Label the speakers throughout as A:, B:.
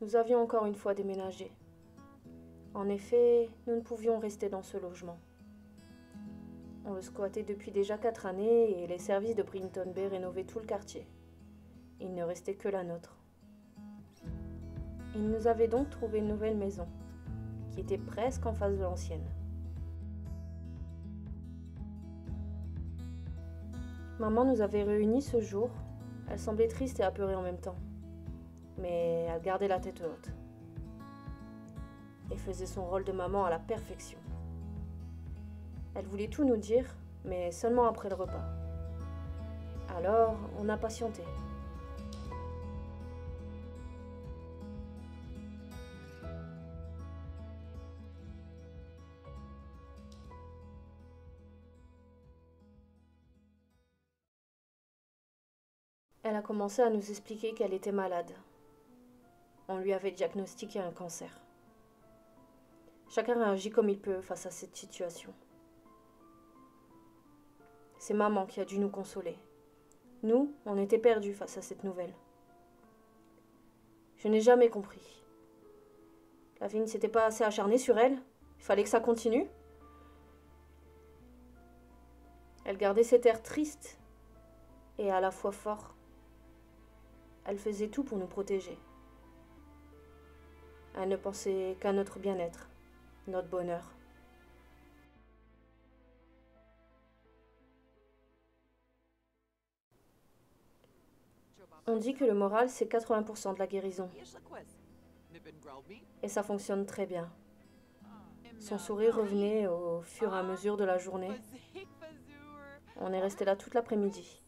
A: Nous avions encore une fois déménagé. En effet, nous ne pouvions rester dans ce logement. On le squattait depuis déjà 4 années et les services de Brimton Bay rénovaient tout le quartier. Il ne restait que la nôtre. Ils nous avaient donc trouvé une nouvelle maison, qui était presque en face de l'ancienne. Maman nous avait réunis ce jour. Elle semblait triste et apeurée en même temps. Mais elle gardait la tête haute. Et faisait son rôle de maman à la perfection. Elle voulait tout nous dire, mais seulement après le repas. Alors, on a patienté. Elle a commencé à nous expliquer qu'elle était malade. On lui avait diagnostiqué un cancer. Chacun réagit comme il peut face à cette situation. C'est maman qui a dû nous consoler. Nous, on était perdus face à cette nouvelle. Je n'ai jamais compris. La vie ne s'était pas assez acharnée sur elle. Il fallait que ça continue. Elle gardait cet air triste et à la fois fort. Elle faisait tout pour nous protéger. Elle ne pensait qu'à notre bien-être, notre bonheur. On dit que le moral, c'est 80% de la guérison. Et ça fonctionne très bien. Son sourire revenait au fur et à mesure de la journée. On est resté là toute l'après-midi,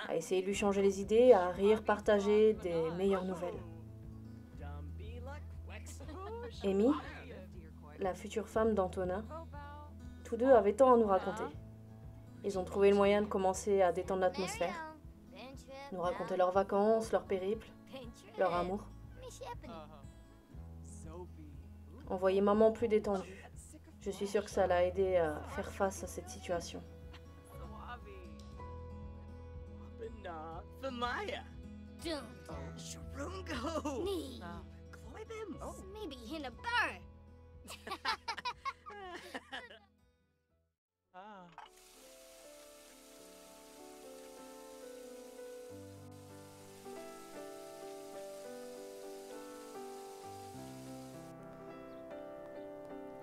A: à essayer de lui changer les idées, à rire, partager des meilleures nouvelles. Amy, la future femme d'Antonin, tous deux avaient tant à nous raconter. Ils ont trouvé le moyen de commencer à détendre l'atmosphère, nous raconter leurs vacances, leurs périples, leur amour. On voyait maman plus détendue. Je suis sûre que ça l'a aidé à faire face à cette situation.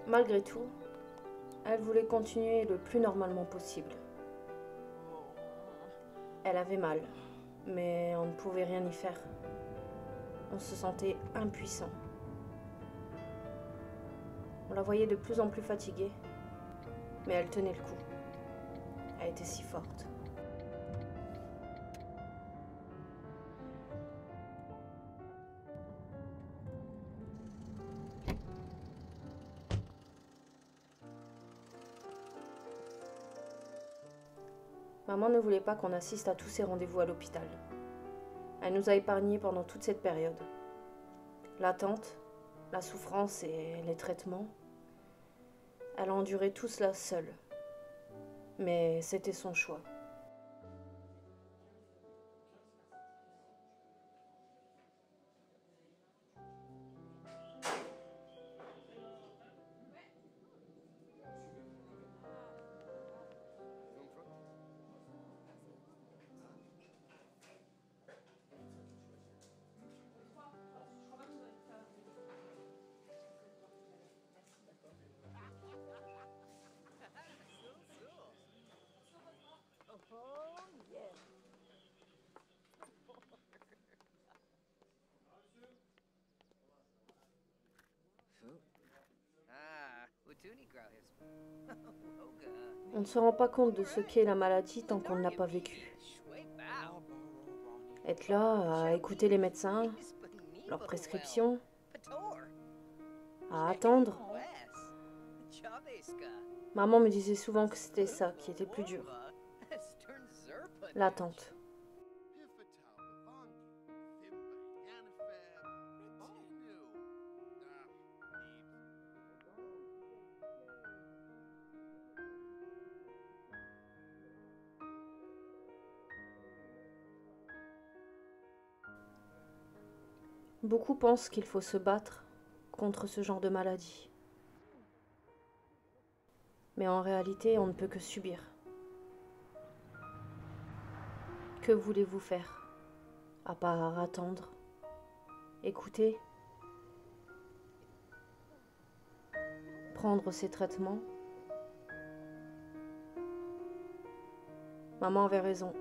A: Malgré tout, elle voulait continuer le plus normalement possible. Elle avait mal, mais on ne pouvait rien y faire. On se sentait impuissant. On la voyait de plus en plus fatiguée, mais elle tenait le coup. Elle était si forte. Maman ne voulait pas qu'on assiste à tous ces rendez-vous à l'hôpital. Elle nous a épargnés pendant toute cette période. L'attente, la souffrance et les traitements. Elle a enduré tout cela seule. Mais c'était son choix. On ne se rend pas compte de ce qu'est la maladie tant qu'on ne l'a pas vécue. Être là, à écouter les médecins, leurs prescriptions, à attendre. Maman me disait souvent que c'était ça qui était plus dur. L'attente. Beaucoup pensent qu'il faut se battre contre ce genre de maladie. Mais en réalité, on ne peut que subir. Que voulez-vous faire, à part attendre, écouter, prendre ses traitements? Maman avait raison.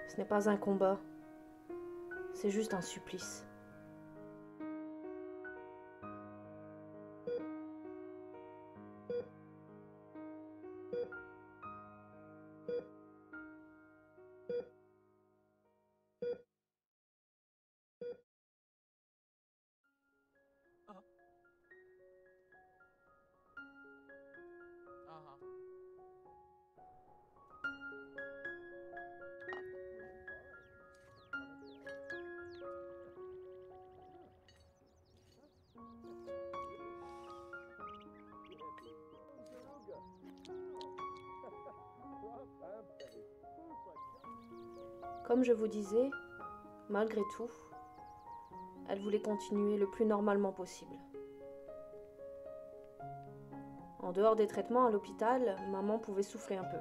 A: Ce n'est pas un combat, c'est juste un supplice. Comme je vous disais, malgré tout, elle voulait continuer le plus normalement possible. En dehors des traitements à l'hôpital, maman pouvait souffler un peu.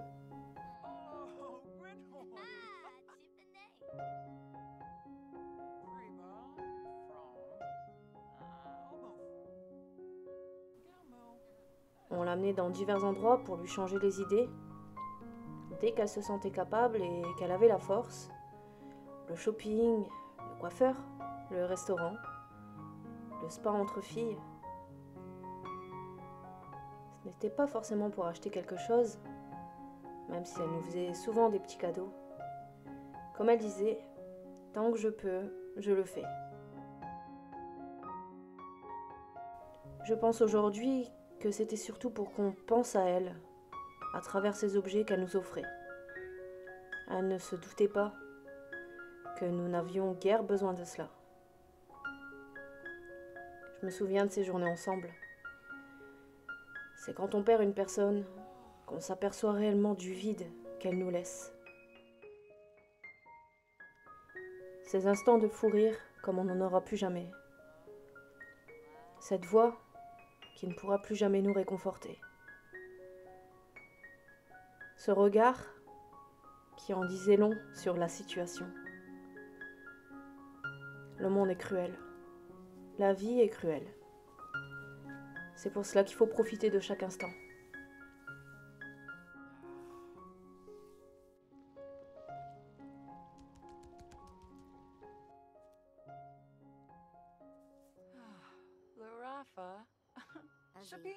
A: On l'amenait dans divers endroits pour lui changer les idées. Dès qu'elle se sentait capable et qu'elle avait la force, le shopping, le coiffeur, le restaurant, le spa entre filles. Ce n'était pas forcément pour acheter quelque chose, même si elle nous faisait souvent des petits cadeaux. Comme elle disait, tant que je peux, je le fais. Je pense aujourd'hui que c'était surtout pour qu'on pense à elle, à travers ces objets qu'elle nous offrait. Elle ne se doutait pas que nous n'avions guère besoin de cela. Je me souviens de ces journées ensemble. C'est quand on perd une personne qu'on s'aperçoit réellement du vide qu'elle nous laisse. Ces instants de fou rire comme on n'en aura plus jamais. Cette voix qui ne pourra plus jamais nous réconforter. Ce regard qui en disait long sur la situation. Le monde est cruel. La vie est cruelle. C'est pour cela qu'il faut profiter de chaque instant.
B: Larafa. Shabim.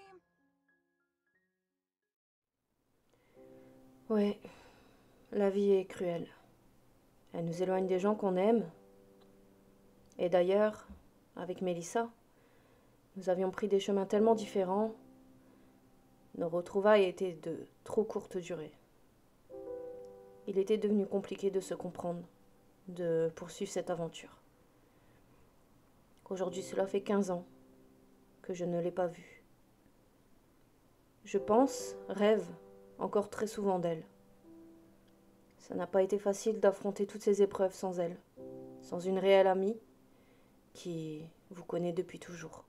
A: Ouais, la vie est cruelle. Elle nous éloigne des gens qu'on aime. Et d'ailleurs, avec Mélissa, nous avions pris des chemins tellement différents. Nos retrouvailles étaient de trop courte durée. Il était devenu compliqué de se comprendre, de poursuivre cette aventure. Aujourd'hui, cela fait 15 ans que je ne l'ai pas vue. Je pense, rêve, encore très souvent d'elle. Ça n'a pas été facile d'affronter toutes ces épreuves sans elle, sans une réelle amie qui vous connaît depuis toujours.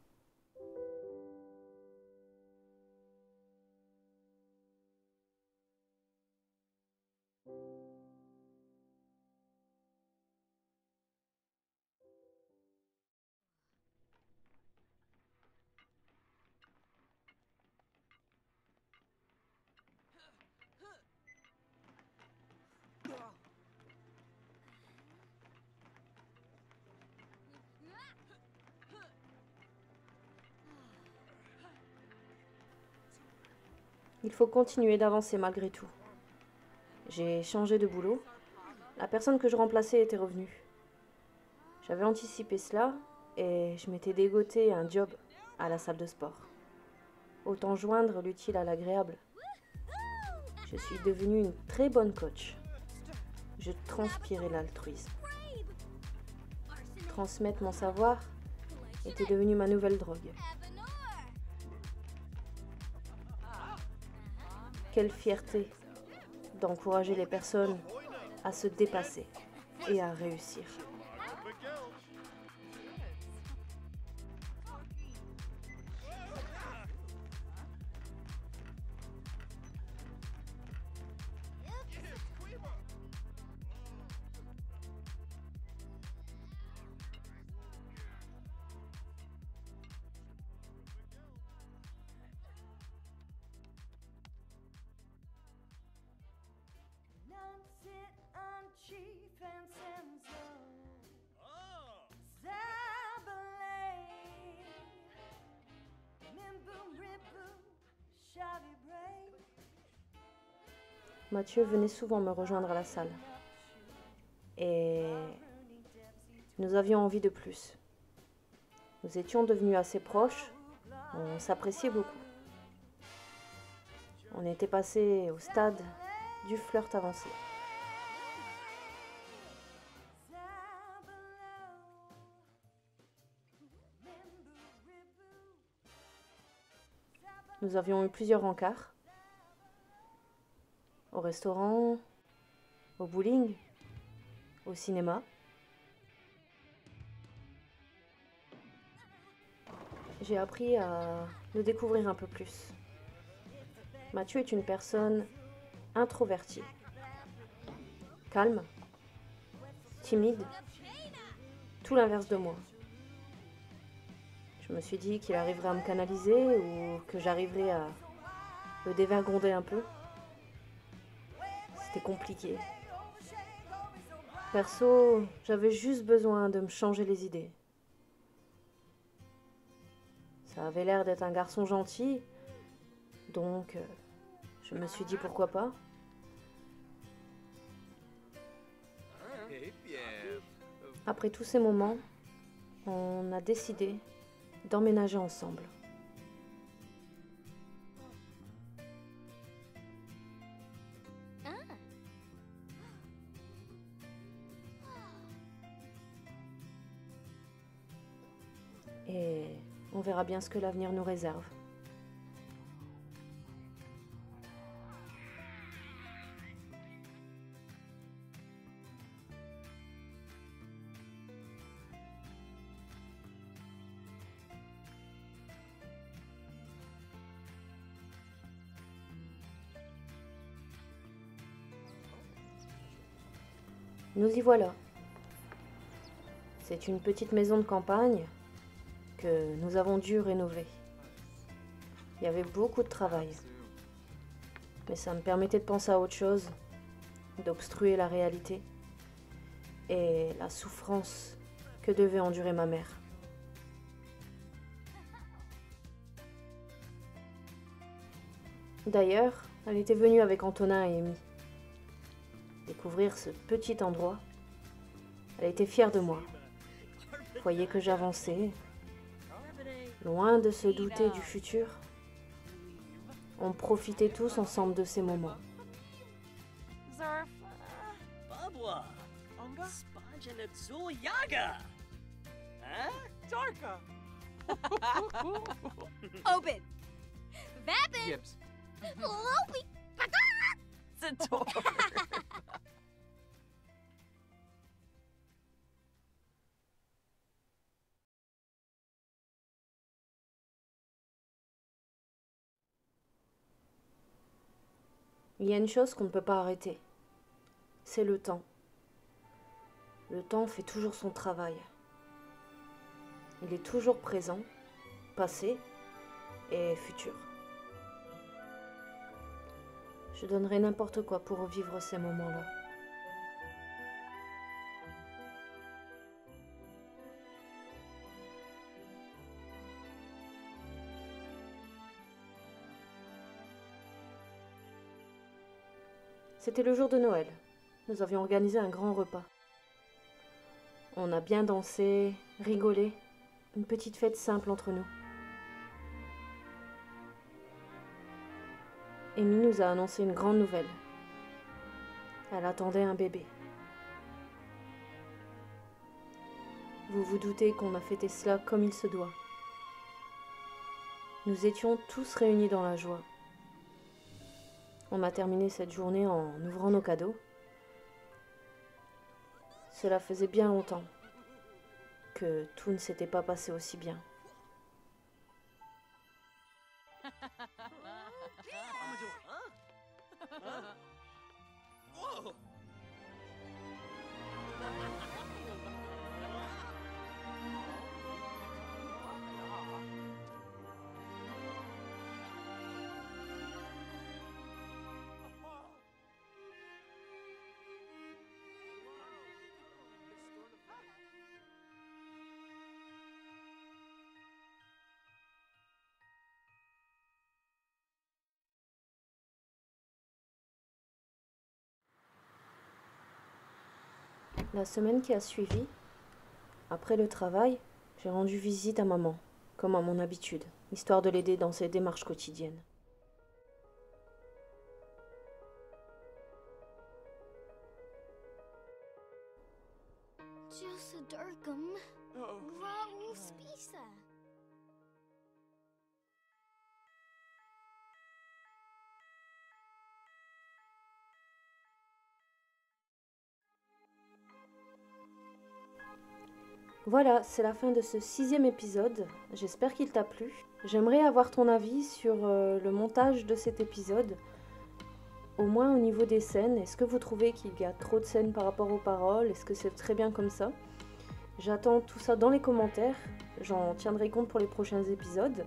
A: Il faut continuer d'avancer malgré tout. J'ai changé de boulot. La personne que je remplaçais était revenue. J'avais anticipé cela et je m'étais dégoté un job à la salle de sport. Autant joindre l'utile à l'agréable. Je suis devenue une très bonne coach. Je transpirais l'altruisme. Transmettre mon savoir était devenu ma nouvelle drogue. Quelle fierté d'encourager les personnes à se dépasser et à réussir. Mathieu venait souvent me rejoindre à la salle. Et nous avions envie de plus. Nous étions devenus assez proches, on s'appréciait beaucoup. On était passé au stade du flirt avancé. Nous avions eu plusieurs rencarts. Au restaurant, au bowling, au cinéma. J'ai appris à le découvrir un peu plus. Mathieu est une personne introvertie, calme, timide, tout l'inverse de moi. Je me suis dit qu'il arriverait à me canaliser ou que j'arriverais à le dévergonder un peu. C'était compliqué. Perso, j'avais juste besoin de me changer les idées. Ça avait l'air d'être un garçon gentil, donc je me suis dit pourquoi pas. Après tous ces moments, on a décidé d'emménager ensemble. Et on verra bien ce que l'avenir nous réserve. Nous y voilà. C'est une petite maison de campagne que nous avons dû rénover. Il y avait beaucoup de travail. Mais ça me permettait de penser à autre chose, d'obstruer la réalité et la souffrance que devait endurer ma mère. D'ailleurs, elle était venue avec Antonin et Amy. Découvrir ce petit endroit, elle était fière de moi. Voyez que j'avançais, loin de se douter du futur. On profitait tous ensemble de ces moments.
B: Zarf.
C: Babwa.
B: Onga.
C: Spanjanatsul Yaga. Huh?
B: Tarka.
D: Open. Vapid.
E: Gibbs.
D: Loopy.
B: Centaur.
A: Il y a une chose qu'on ne peut pas arrêter. C'est le temps. Le temps fait toujours son travail. Il est toujours présent, passé et futur. Je donnerais n'importe quoi pour revivre ces moments-là. C'était le jour de Noël. Nous avions organisé un grand repas. On a bien dansé, rigolé. Une petite fête simple entre nous. Amy nous a annoncé une grande nouvelle. Elle attendait un bébé. Vous vous doutez qu'on a fêté cela comme il se doit. Nous étions tous réunis dans la joie. On a terminé cette journée en ouvrant nos cadeaux. Cela faisait bien longtemps que tout ne s'était pas passé aussi bien.
C: Whoa!
A: La semaine qui a suivi, après le travail, j'ai rendu visite à maman, comme à mon habitude, histoire de l'aider dans ses démarches quotidiennes.
D: Jusadurkum
B: Uh-oh.
D: Grau Spisa.
A: Voilà, c'est la fin de ce 6e épisode. J'espère qu'il t'a plu. J'aimerais avoir ton avis sur le montage de cet épisode. Au moins au niveau des scènes, est-ce que vous trouvez qu'il y a trop de scènes par rapport aux paroles? Est-ce que c'est très bien comme ça? J'attends tout ça dans les commentaires. J'en tiendrai compte pour les prochains épisodes.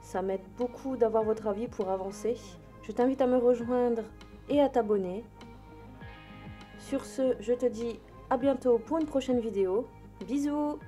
A: Ça m'aide beaucoup d'avoir votre avis pour avancer. Je t'invite à me rejoindre et à t'abonner. Sur ce, je te dis à bientôt pour une prochaine vidéo. Bisous!